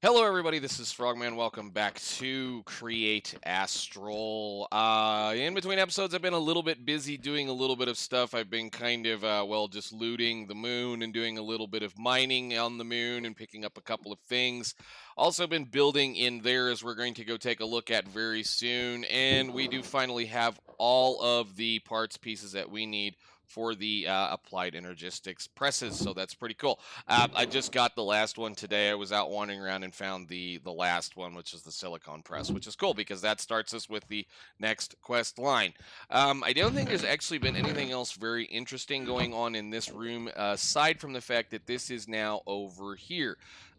Hello, everybody. This is Frogman. Welcome back to Create Astral. In between episodes, I've been a little bit busy doing a little bit of stuff. I've been kind of, just looting the moon and doing a little bit of mining on the moon and picking up a couple of things. Also, been building in there as we're going to go take a look at very soon. And we do finally have all of the parts pieces that we need for the applied energistics presses. So that's pretty cool. I just got the last one today. I was out wandering around and found the last one, which is the silicone press, which is cool because that starts us with the next quest line. I don't think there's actually been anything else very interesting going on in this room aside from the fact that this is now over here.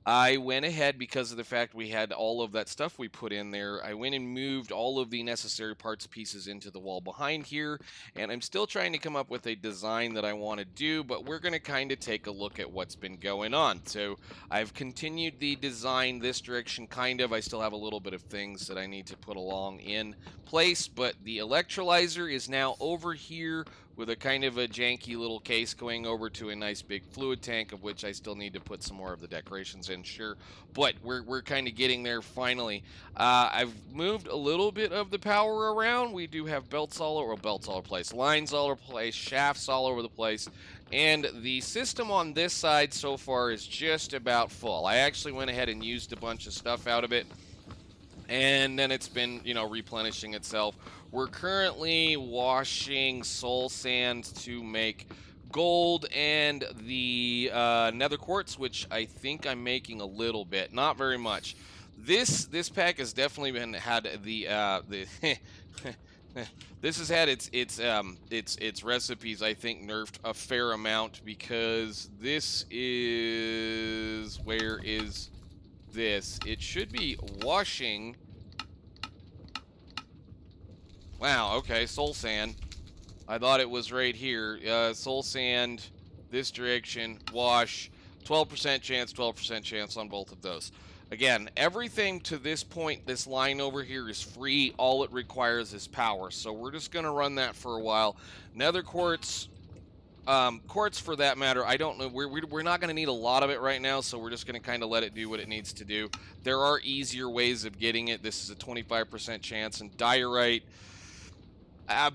I went ahead because of the fact we had all of that stuff we put in there. I went and moved all of the necessary parts pieces into the wall behind here, and I'm still trying to come up with a design that I want to do, but we're going to kind of take a look at what's been going on. So I've continued the design this direction, kind of. I still have a little bit of things that I need to put along in place, but the electrolyzer is now over here with a kind of a janky little case going over to a nice big fluid tank, of which I still need to put some more of the decorations in, sure. But we're kind of getting there finally. I've moved a little bit of the power around. We do have belts all over the place, lines all over the place, shafts all over the place. And the system on this side so far is just about full. I actually went ahead and used a bunch of stuff out of it, and then it's been, replenishing itself. We're currently washing soul sand to make gold and the nether quartz, which I think I'm making a little bit, not very much. This pack has definitely had the this has had its recipes, I think, nerfed a fair amount, because this is, where is this? It should be washing. Wow, okay, soul sand. I thought it was right here. Soul sand, this direction, wash. 12% chance, 12% chance on both of those. Again, everything to this point, this line over here is free. All it requires is power. So we're just going to run that for a while. Nether quartz, quartz for that matter, I don't know. We're not going to need a lot of it right now, so we're just going to kind of let it do what it needs to do. There are easier ways of getting it. This is a 25% chance. And diorite, uh,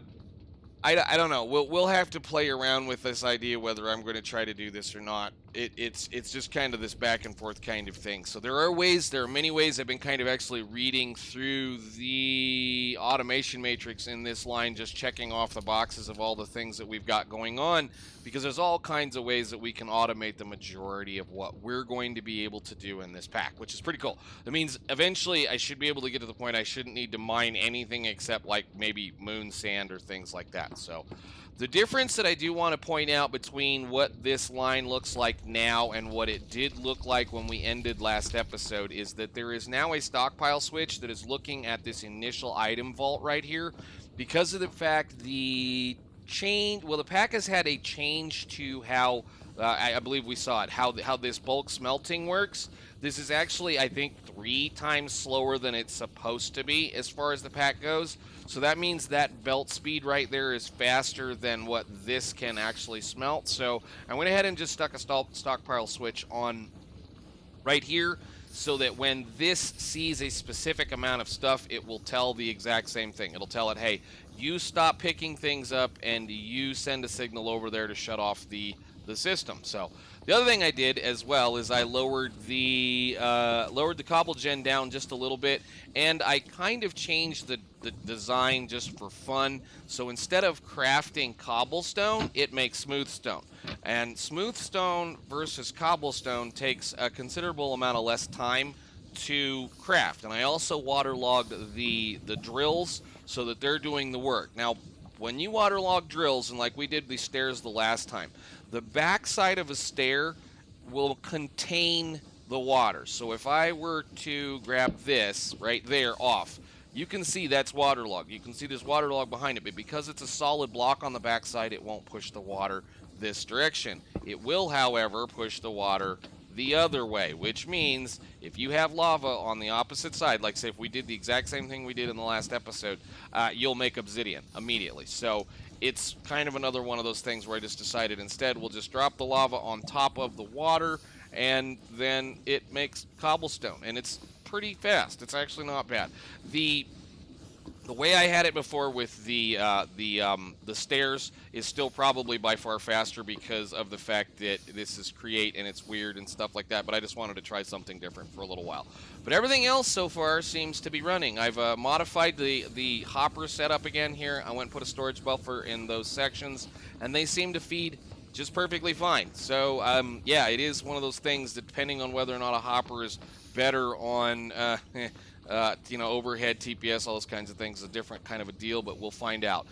I don't know. We'll have to play around with this idea whether I'm going to try to do this or not. It's just kind of this back and forth kind of thing. So there are many ways. I've been kind of actually reading through the automation matrix in this line, just checking off the boxes of all the things that we've got going on, because there's all kinds of ways that we can automate the majority of what we're going to be able to do in this pack, which is pretty cool. That means eventually I should be able to get to the point I shouldn't need to mine anything except like maybe moon sand or things like that. So the difference that I do want to point out between what this line looks like now and what it did look like when we ended last episode is that there is now a stockpile switch that is looking at this initial item vault right here, because of the fact the pack has had a change to how I believe we saw it, how this bulk smelting works. This is actually, I think, 3 times slower than it's supposed to be as far as the pack goes. So that means that belt speed right there is faster than what this can actually smelt. So I went ahead and just stuck a stockpile switch on right here, so that when this sees a specific amount of stuff, it will tell the exact same thing. It'll tell it, hey, you stop picking things up and you send a signal over there to shut off the system. So the other thing I did as well is I lowered the cobble gen down just a little bit, and I kind of changed the design just for fun. So instead of crafting cobblestone, it makes smooth stone. And smooth stone versus cobblestone takes a considerable amount of less time to craft. And I also waterlogged the drills so that they're doing the work. Now, when you waterlog drills, and like we did the stairs the last time, the back side of a stair will contain the water. So if I were to grab this right there off, you can see that's waterlogged. You can see there's waterlog behind it, but because it's a solid block on the backside, it won't push the water this direction. It will, however, push the water the other way, which means if you have lava on the opposite side, like say if we did the exact same thing we did in the last episode, you'll make obsidian immediately. So it's kind of another one of those things where I just decided instead we'll just drop the lava on top of the water, and then it makes cobblestone, and it's pretty fast. It's actually not bad. The way I had it before with the stairs is still probably by far faster because of the fact that this is create and it's weird and stuff like that. But I just wanted to try something different for a little while. But everything else so far seems to be running. I've modified the hopper setup again here. I went and put a storage buffer in those sections, and they seem to feed just perfectly fine. So yeah, it is one of those things that depending on whether or not a hopper is better on you know, overhead, TPS, all those kinds of things, a different kind of a deal, but we'll find out.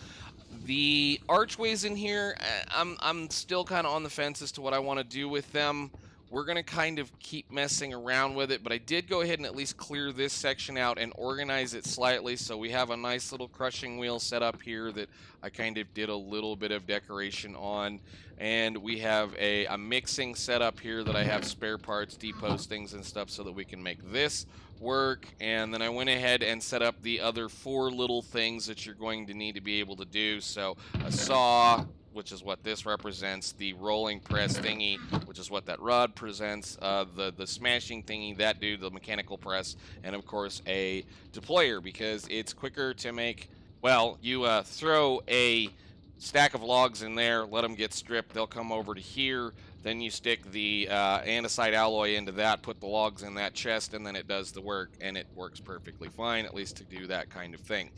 The archways in here, I'm still kind of on the fence as to what I want to do with them. We're going to kind of keep messing around with it, but I did go ahead and at least clear this section out and organize it slightly, so we have a nice little crushing wheel set up here that I kind of did a little bit of decoration on, and we have a mixing setup here that I have spare parts, depots, things and stuff so that we can make this work. And then I went ahead and set up the other 4 little things that you're going to need to be able to do. So a saw, which is what this represents, the rolling press thingy, which is what that rod presents, the smashing thingy, that dude, the mechanical press, and of course a deployer, because it's quicker to make. Well, you throw a stack of logs in there, let them get stripped, they'll come over to here, then you stick the andesite alloy into that, put the logs in that chest, and then it does the work, and it works perfectly fine, at least to do that kind of thing.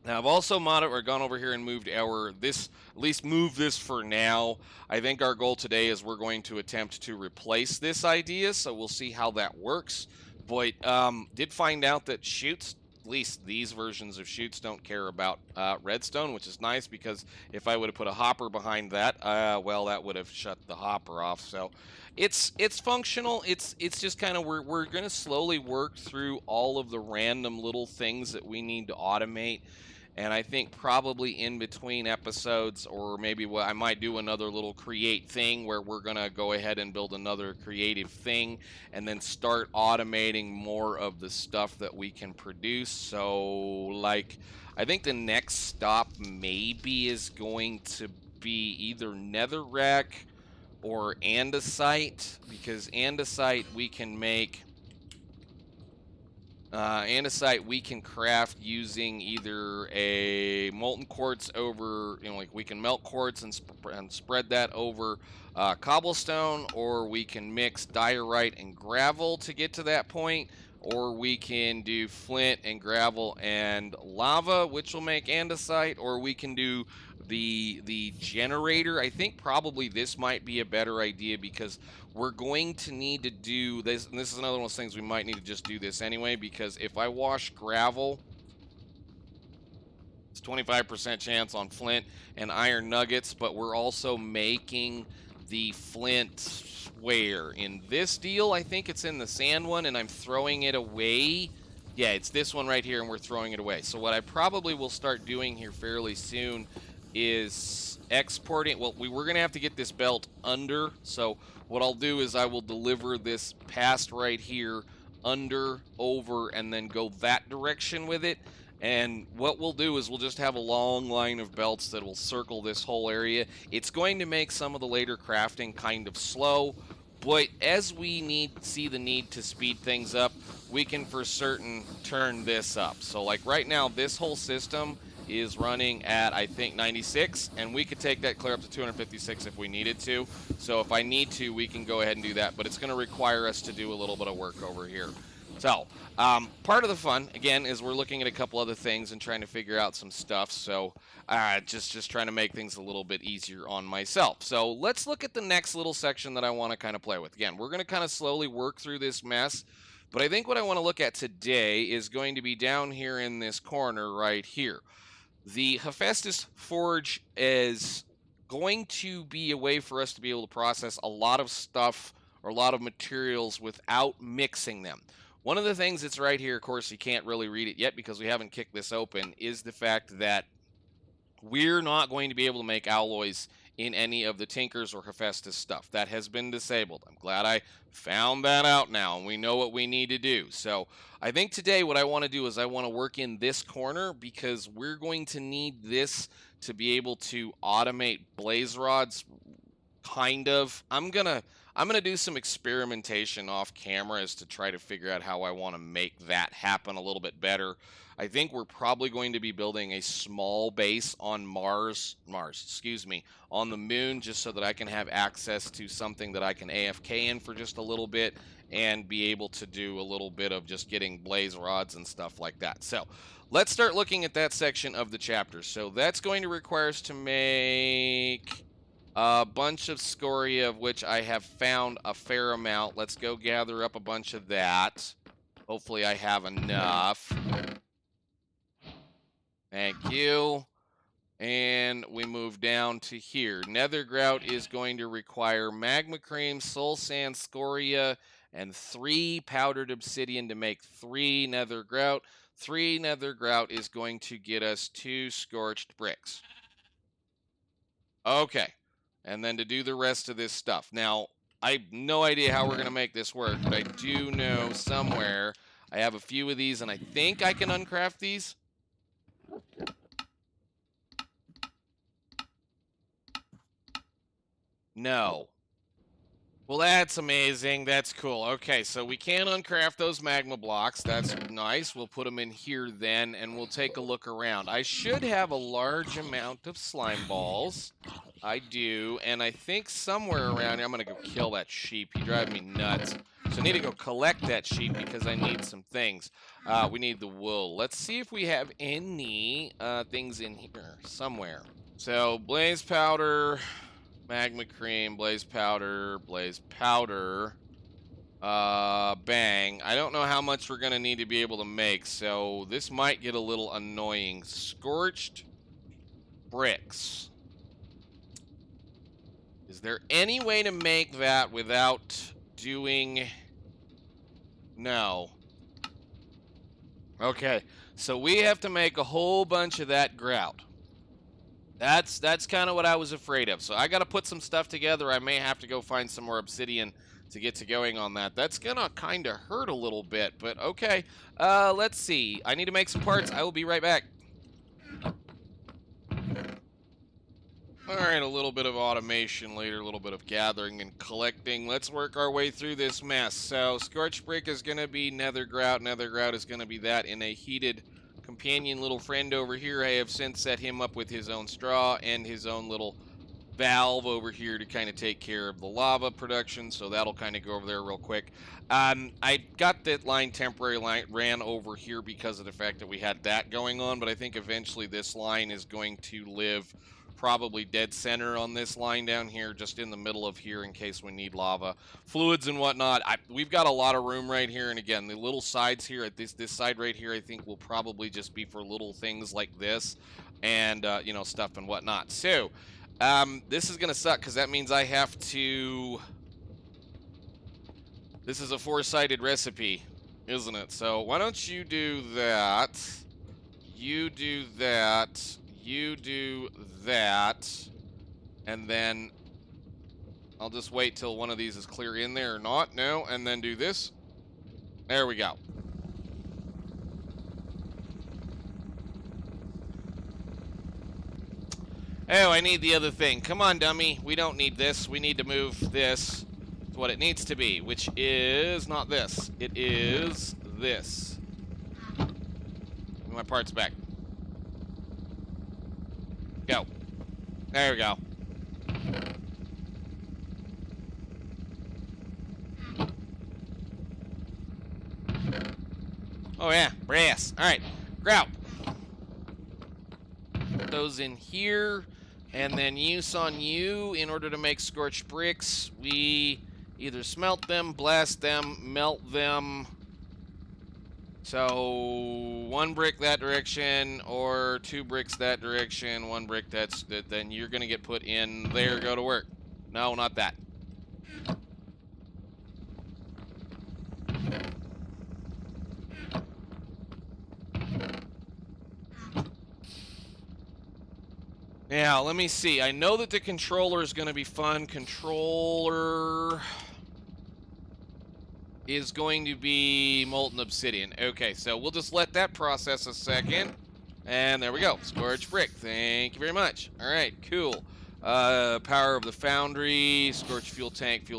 Now, I've also gone over here and moved at least move this for now. I think our goal today is we're going to attempt to replace this idea, so we'll see how that works. But did find out that chutes, at least these versions of chutes, don't care about redstone, which is nice, because if I would have put a hopper behind that, well, that would have shut the hopper off. So it's functional. It's just kind of we're going to slowly work through all of the random little things that we need to automate. And I think probably in between episodes, or maybe what I might do another little create thing where we're going to go ahead and build another creative thing and then start automating more of the stuff that we can produce. So, like, I think the next stop maybe is going to be either netherrack or andesite, because andesite we can make. Andesite we can craft using either a molten quartz over, you know, like we can melt quartz and spread that over cobblestone, or we can mix diorite and gravel to get to that point, or we can do flint and gravel and lava, which will make andesite, or we can do the generator. I think probably this might be a better idea, because we're going to need to do this, and this is another one of those things we might need to just do this anyway, because if I wash gravel, it's 25% chance on flint and iron nuggets, but we're also making the flint where? In this deal, I think it's in the sand one, and I'm throwing it away. Yeah, it's this one right here, and we're throwing it away. So what I probably will start doing here fairly soon is exporting. Well, we're going to have to get this belt under, so what I'll do is I will deliver this past right here, under, over, and then go that direction with it. And what we'll do is we'll just have a long line of belts that will circle this whole area. It's going to make some of the later crafting kind of slow, but as we see the need to speed things up, we can for certain turn this up. So like right now, this whole system is running at, I think, 96, and we could take that clear up to 256 if we needed to. So if I need to, we can go ahead and do that, but it's going to require us to do a little bit of work over here. So part of the fun, again, is we're looking at a couple other things and trying to figure out some stuff. So just trying to make things a little bit easier on myself. So let's look at the next little section that I want to kind of play with. Again, we're going to kind of slowly work through this mess, but I think what I want to look at today is going to be down here in this corner right here. The Hephaestus Forge is going to be a way for us to be able to process a lot of stuff or a lot of materials without mixing them. One of the things that's right here, of course, you can't really read it yet because we haven't kicked this open, is the fact that we're not going to be able to make alloys in any of the Tinkers or Hephaestus stuff. That has been disabled. I'm glad I found that out now, and we know what we need to do. So I think today what I want to do is I want to work in this corner, because we're going to need this to be able to automate blaze rods kind of. I'm gonna do some experimentation off camera as to try to figure out how I want to make that happen a little bit better. I think we're probably going to be building a small base on Mars, excuse me, on the moon, just so that I can have access to something that I can AFK in for just a little bit and be able to do a little bit of just getting blaze rods and stuff like that. So let's start looking at that section of the chapter. So that's going to require us to make a bunch of scoria, of which I have found a fair amount. Let's go gather up a bunch of that. Hopefully I have enough. Thank you. And we move down to here. Nether grout is going to require magma cream, soul sand, scoria, and 3 powdered obsidian to make 3 nether grout. 3 nether grout is going to get us 2 scorched bricks. Okay. And then to do the rest of this stuff. Now, I have no idea how we're going to make this work, but I do know somewhere I have a few of these, and I think I can uncraft these. No. Well, that's amazing. That's cool. Okay, so we can uncraft those magma blocks. That's nice. We'll put them in here then, and we'll take a look around. I should have a large amount of slime balls. I do, and I think somewhere around here, I'm going to go kill that sheep. He drives me nuts. So I need to go collect that sheep because I need some things. We need the wool. Let's see if we have any things in here somewhere. So, blaze powder, magma cream, blaze powder, bang. I don't know how much we're going to need to be able to make, so this might get a little annoying. Scorched bricks. Is there any way to make that without doing... No. Okay, so we have to make a whole bunch of that grout. That's kind of what I was afraid of. So I got to put some stuff together. I may have to go find some more obsidian to get to going on that. That's going to kind of hurt a little bit, but okay. Let's see. I need to make some parts. I will be right back. All right, a little bit of automation later, a little bit of gathering and collecting. Let's work our way through this mess. So Scorch Brick is going to be nether grout. Nether grout is going to be that in a heated companion little friend over here. I have since set him up with his own straw and his own little valve over here to kind of take care of the lava production, so that'll kind of go over there real quick. I got that line ran over here because of the fact that we had that going on, but I think eventually this line is going to live probably dead center on this line down here, just in the middle of here in case we need lava fluids and whatnot. We've got a lot of room right here, and again, the little sides here at this side right here, I think will probably just be for little things like this and you know, stuff and whatnot. So this is gonna suck because that means I have to... This is a 4-sided recipe, isn't it? So why don't you do that, you do that, you do that, and then I'll just wait till one of these is clear in there or not. No, and then do this. There we go. Oh, I need the other thing. Come on, dummy. We don't need this. We need to move this to what it needs to be, which is not this. It is this. Give me my parts back. Go. There we go. Oh yeah, brass. All right, grout. Put those in here, and then use on you in order to make scorched bricks. We either smelt them, blast them, melt them. So 1 brick that direction, or 2 bricks that direction, 1 brick then you're gonna get put in there. Go to work. No, not that. Now, let me see. I know that the controller is going to be fun. Controller is going to be molten obsidian. Okay, so we'll just let that process a second. And there we go. Scorch brick. Thank you very much. All right, cool. Power of the Foundry, Scorch fuel tank,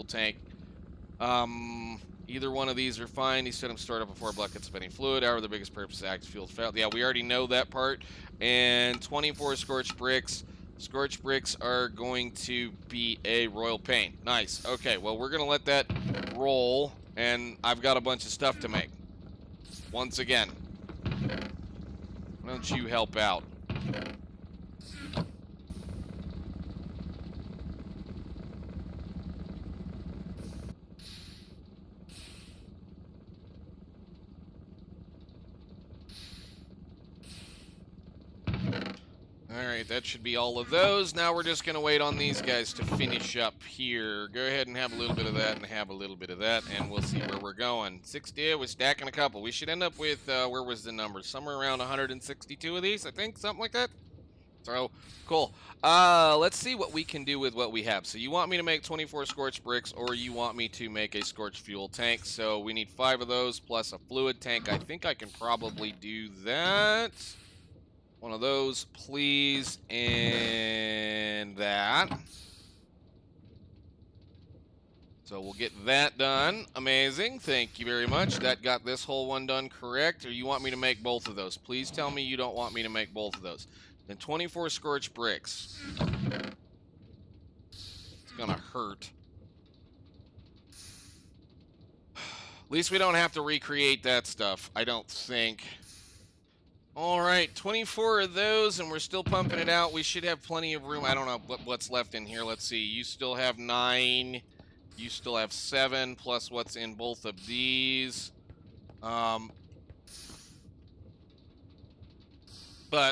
Either one of these are fine. These set them stored up before buckets of any fluid. However, the biggest purpose is active fuel. Yeah, we already know that part. And 24 Scorch Bricks. Scorch Bricks are going to be a royal pain. Nice. Okay, well, we're going to let that roll. And I've got a bunch of stuff to make. Once again. Why don't you help out? Alright, that should be all of those. Now we're just going to wait on these guys to finish up here. Go ahead and have a little bit of that and have a little bit of that, and we'll see where we're going. 60, we're stacking a couple. We should end up with, where was the number? Somewhere around 162 of these, I think, something like that. So, cool. Let's see what we can do with what we have. So you want me to make 24 Scorch Bricks, or you want me to make a Scorch Fuel tank. So we need 5 of those, plus a fluid tank. I think I can probably do that. One of those, please, and that. So we'll get that done. Amazing. Thank you very much. That got this whole one done correct. Or you want me to make both of those? Please tell me you don't want me to make both of those. Then 24 Scorch Bricks. It's gonna hurt. At least we don't have to recreate that stuff, I don't think. Alright, 24 of those, and we're still pumping it out. We should have plenty of room. I don't know what's left in here. Let's see. You still have 9. You still have 7, plus what's in both of these. But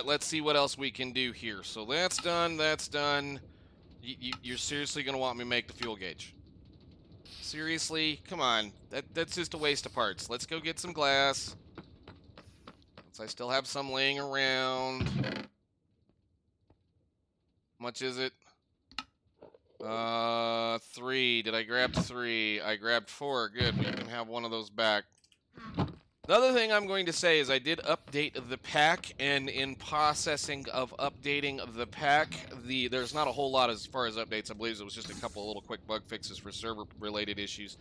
let's see what else we can do here. So that's done. That's done. You're seriously going to want me to make the fuel gauge? Seriously? Come on. That's just a waste of parts. Let's go get some glass. I still have some laying around. How much is it? 3. Did I grab 3? I grabbed 4. Good. We can have one of those back. The other thing I'm going to say is I did update the pack, and in processing of updating the pack, there's not a whole lot as far as updates. I believe it was just a couple of little quick bug fixes for server-related issues.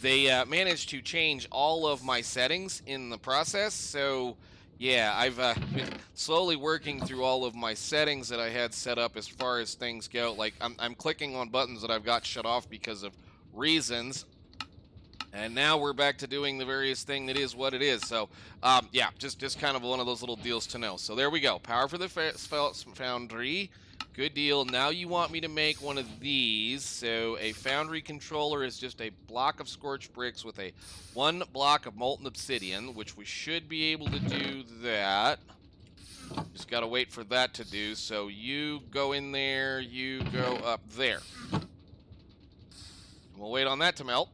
They managed to change all of my settings in the process, so... yeah, I've been slowly working through all of my settings that I had set up as far as things go. Like, I'm clicking on buttons that I've got shut off because of reasons. And now we're back to doing the various thing that is what it is. So, yeah, just kind of one of those little deals to know. So there we go. Power for the Foundry. Good deal. Now you want me to make one of these. So a Foundry controller is just a block of Scorch Bricks with a 1 block of molten obsidian, which we should be able to do that. Just got to wait for that to do. So you go in there, you go up there. We'll wait on that to melt.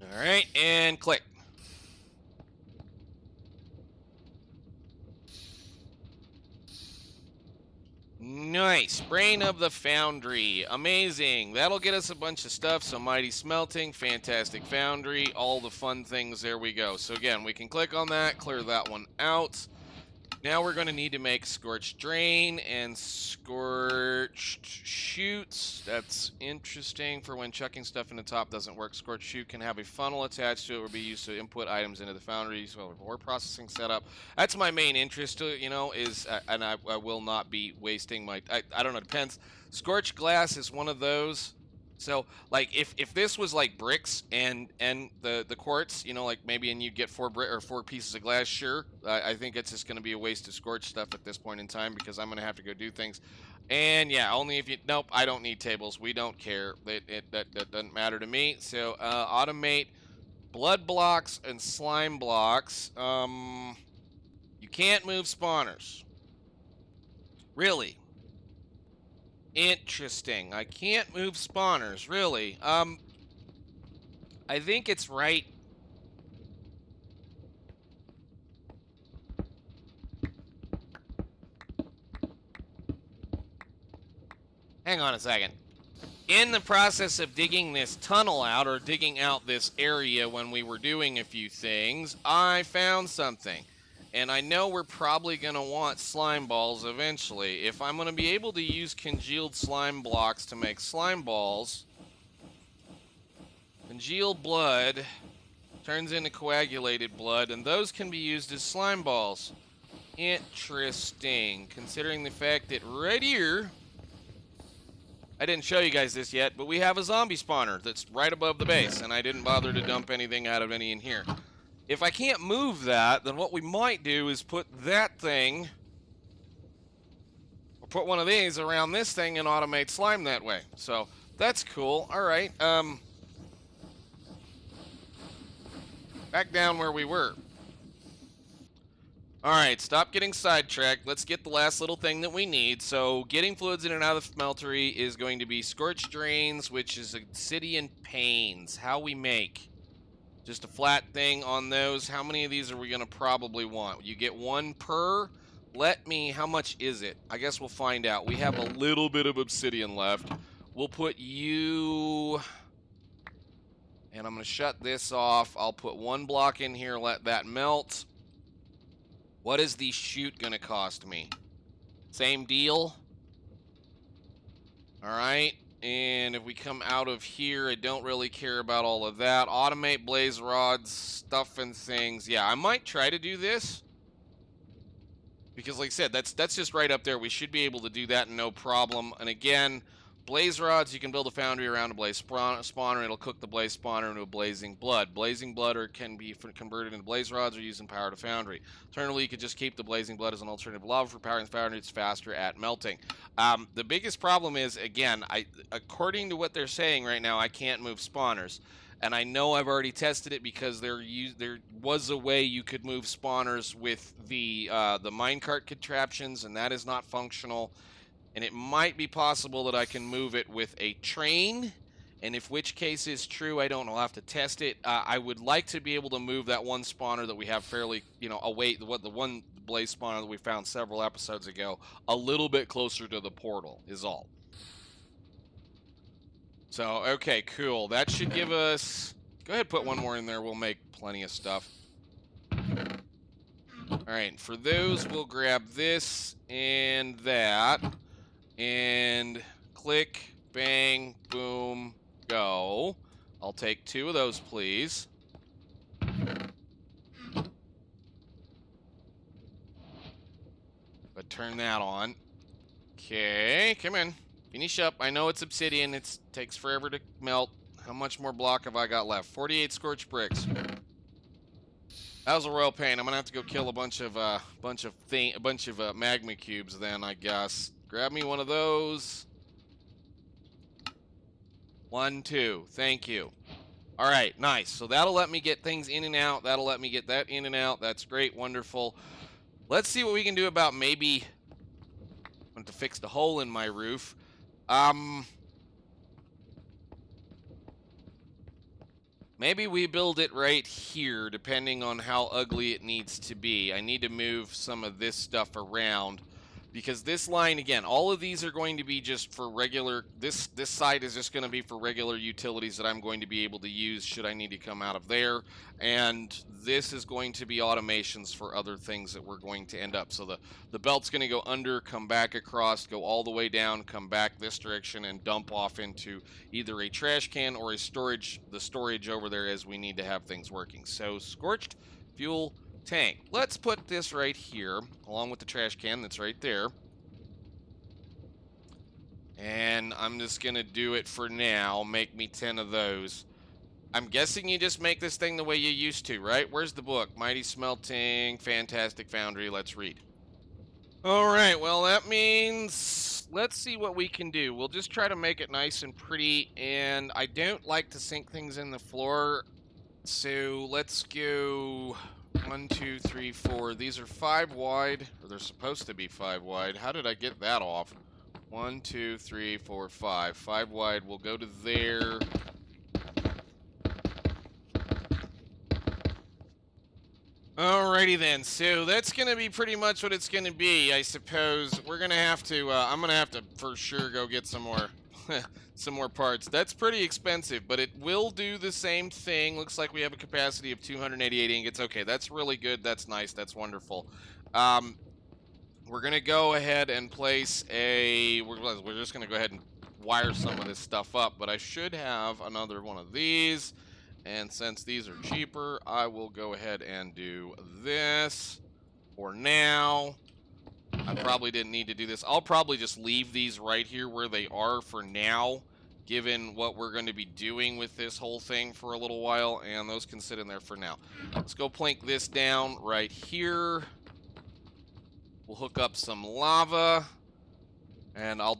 All right, and click. Nice. Brain of the Foundry. Amazing. That'll get us a bunch of stuff. So mighty smelting, fantastic foundry, all the fun things. There we go. So again, we can click on that, clear that one out. Now we're going to need to make Scorched Drain and Scorched Chutes. That's interesting for when chucking stuff in the top doesn't work. Scorched Chute can have a funnel attached to it or be used to input items into the foundry. So ore processing setup. That's my main interest, you know, is, and I will not be wasting my, I don't know, it depends. Scorched Glass is one of those. So, like, if this was like bricks and the quartz, you know, like maybe and you get 4 pieces of glass, sure. I think it's just going to be a waste of scorch stuff at this point in time because I'm going to have to go do things. And yeah, only if you, nope, I don't need tables. We don't care. That doesn't matter to me. So, automate blood blocks and slime blocks. You can't move spawners. Really? Interesting. I can't move spawners, really. I think it's right. Hang on a second. In the process of digging this tunnel out, or digging out this area when we were doing a few things, I found something. And I know we're probably going to want slime balls eventually. If I'm going to be able to use congealed slime blocks to make slime balls, congealed blood turns into coagulated blood, and those can be used as slime balls. Interesting, considering the fact that right here, I didn't show you guys this yet, but we have a zombie spawner that's right above the base, and I didn't bother to dump anything out of any in here. If I can't move that, then what we might do is put that thing, or put one of these around this thing and automate slime that way. So that's cool. All right. Back down where we were. All right, stop getting sidetracked. Let's get the last little thing that we need. So getting fluids in and out of the smeltery is going to be scorch drains, which is obsidian panes. How we make just a flat thing on those. How many of these are we going to probably want? You get one per. How much is it? I guess we'll find out. We have a little bit of obsidian left. We'll put you... And I'm going to shut this off. I'll put one block in here, let that melt. What is the chute going to cost me? Same deal. All right. And if we come out of here, I don't really care about all of that. Automate blaze rods, stuff and things. Yeah, I might try to do this. Because like I said, that's just right up there. We should be able to do that no problem. And again... Blaze rods, you can build a foundry around a blaze spawner. It'll cook the blaze spawner into a blazing blood. Blazing blood can be converted into blaze rods or used in power to foundry. Alternatively, you could just keep the blazing blood as an alternative lava for powering the foundry. It's faster at melting. The biggest problem is, again, according to what they're saying right now, I can't move spawners. And I know I've already tested it because there was a way you could move spawners with the minecart contraptions, and that is not functional. And it might be possible that I can move it with a train, and if which case is true, I don't know. I'll have to test it. I would like to be able to move that one spawner that we have fairly, away, the one blaze spawner that we found several episodes ago, a little bit closer to the portal is all. So, okay, cool. That should give us... Go ahead, put one more in there. We'll make plenty of stuff. All right, for those, we'll grab this and that. And click, bang, boom, go. I'll take 2 of those, please. But turn that on. Okay, come in. Finish up. I know it's obsidian. It takes forever to melt. How much more block have I got left? 48 Scorch Bricks. That was a royal pain. I'm gonna have to go kill a bunch of magma cubes then, I guess. Grab me one of those. 1, 2. Thank you. All right, nice. So that'll let me get things in and out. That'll let me get that in and out. That's great, wonderful. Let's see what we can do about maybe... I want to fix the hole in my roof. Maybe we build it right here, depending on how ugly it needs to be. I need to move some of this stuff around. Because this line, again, all of these are going to be just for regular... This side is just going to be for regular utilities that I'm going to be able to use should I need to come out of there. And this is going to be automations for other things that we're going to end up. So the belt's going to go under, come back across, go all the way down, come back this direction, and dump off into either a trash can or the storage over there as we need to have things working. So, scorched fuel... tank. Let's put this right here, along with the trash can that's right there. And I'm just going to do it for now. Make me 10 of those. I'm guessing you just make this thing the way you used to, right? Where's the book? Mighty Smelting, Fantastic Foundry. Let's read. Alright, well that means... Let's see what we can do. We'll just try to make it nice and pretty. And I don't like to sink things in the floor. So let's go... 1, 2, 3, 4. These are 5 wide. Or they're supposed to be 5 wide. How did I get that off? 1, 2, 3, 4, 5. 5 wide. We'll go to there. Alrighty then. So that's going to be pretty much what it's going to be, I suppose. We're going to have to... I'm going to have to for sure go get some more... some more parts. That's pretty expensive, but it will do the same thing. Looks like we have a capacity of 288 ingots. Okay, that's really good. That's nice. That's wonderful. We're going to go ahead and place a... We're just going to go ahead and wire some of this stuff up, but I should have another one of these. And since these are cheaper, I will go ahead and do this for now. I probably didn't need to do this. I'll probably just leave these right here where they are for now, given what we're going to be doing with this whole thing for a little while, and those can sit in there for now. Let's go plink this down right here. We'll hook up some lava, and I'll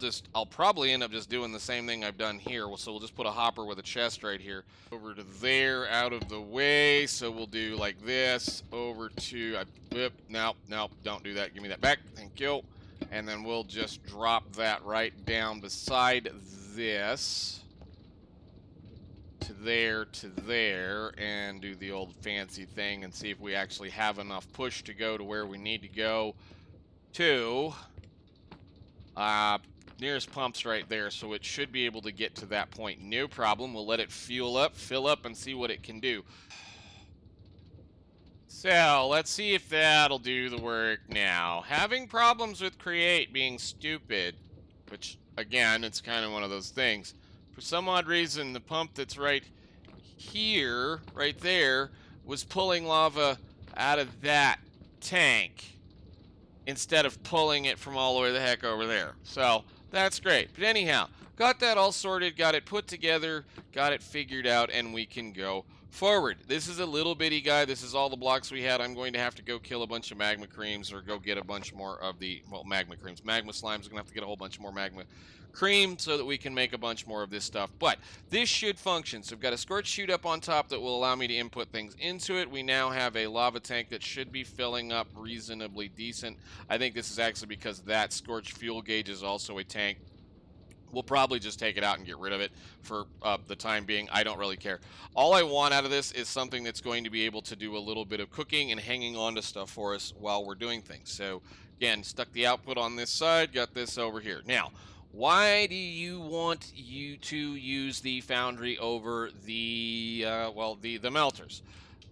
probably end up just doing the same thing I've done here. So we'll just put a hopper with a chest right here over to there, out of the way. So we'll do like this over to, no, don't do that. Give me that back. Thank you. And then we'll just drop that right down beside this to there, and do the old fancy thing and see if we actually have enough push to go to where we need to go to. Nearest pump's right there, so it should be able to get to that point. No problem. We'll let it fill up, and see what it can do. So, let's see if that'll do the work now. Having problems with create being stupid, which, again, it's kind of one of those things. For some odd reason, the pump that's right here, right there, was pulling lava out of that tank instead of pulling it from all the way the heck over there. So, that's great. But anyhow, got that all sorted, got it put together, got it figured out, and we can go forward. This is a little bitty guy. This is all the blocks we had. I'm going to have to go kill a bunch of magma creams or go get a bunch more of the, well, magma creams. Magma slimes. We're going to have to get a whole bunch more magma cream so that we can make a bunch more of this stuff. But this should function. So I've got a scorch chute up on top that will allow me to input things into it. We now have a lava tank that should be filling up reasonably decent. I think this is actually because that scorch fuel gauge is also a tank. We'll probably just take it out and get rid of it for the time being. I don't really care. All I want out of this is something that's going to be able to do a little bit of cooking and hanging on to stuff for us while we're doing things. So, again, stuck the output on this side, got this over here. Now, why do you want you to use the foundry over the, the melters?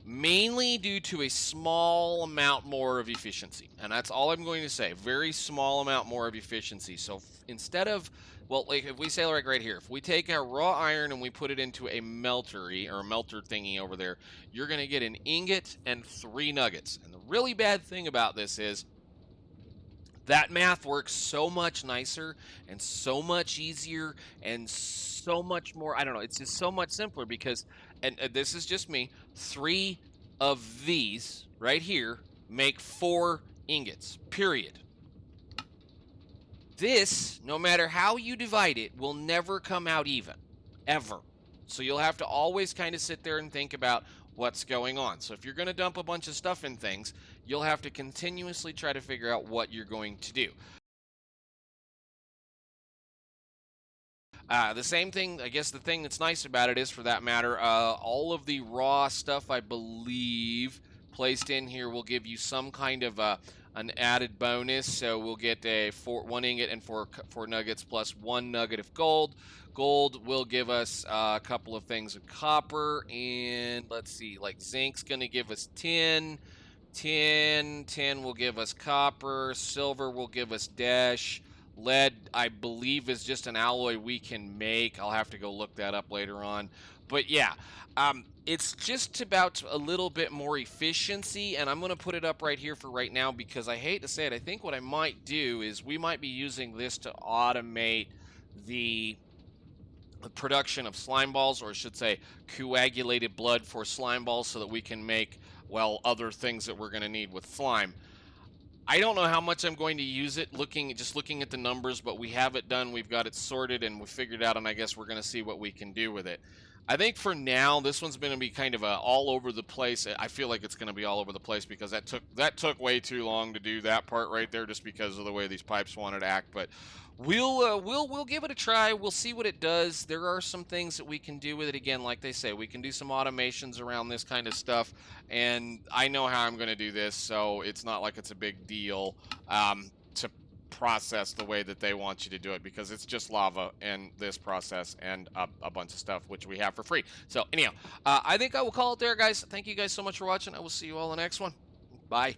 Mainly due to a small amount more of efficiency. And that's all I'm going to say. Very small amount more of efficiency. So instead of, well, like if we say like right here, if we take our raw iron and we put it into a meltery or a melter thingy over there, you're going to get an ingot and 3 nuggets. And the really bad thing about this is that math works so much nicer and so much easier and so much more, I don't know, it's just so much simpler because, and this is just me, 3 of these right here make 4 ingots, period. This, no matter how you divide it, will never come out even, ever. So you'll have to always kind of sit there and think about what's going on. So if you're going to dump a bunch of stuff in things, you'll have to continuously try to figure out what you're going to do. The same thing, I guess the thing that's nice about it is, for that matter, all of the raw stuff, I believe, placed in here will give you some kind of an added bonus. So we'll get a 1 ingot and 4 nuggets plus 1 nugget of gold. Gold will give us a couple of things of copper, and let's see, like zinc's going to give us 10. 10 will give us copper. Silver will give us dash. Lead, I believe, is just an alloy we can make. I'll have to go look that up later on. But yeah, it's just about a little bit more efficiency, and I'm going to put it up right here for right now because I hate to say it. I think what I might do is we might be using this to automate the production of slime balls, or I should say coagulated blood for slime balls, so that we can make, well, other things that we're going to need with slime. I don't know how much I'm going to use it, just looking at the numbers, but we have it done, we've got it sorted, and we figured out, and I guess we're going to see what we can do with it. I think for now, this one's going to be kind of all over the place. I feel like it's going to be all over the place because that took way too long to do that part right there, just because of the way these pipes wanted to act. But we'll give it a try. We'll see what it does. There are some things that we can do with it. Again, like they say, we can do some automations around this kind of stuff, and I know how I'm going to do this, so it's not like it's a big deal to process the way that they want you to do it, because it's just lava and this process and a bunch of stuff which we have for free. So anyhow, I think I will call it there, guys. Thank you guys so much for watching. I will see you all in the next one. Bye.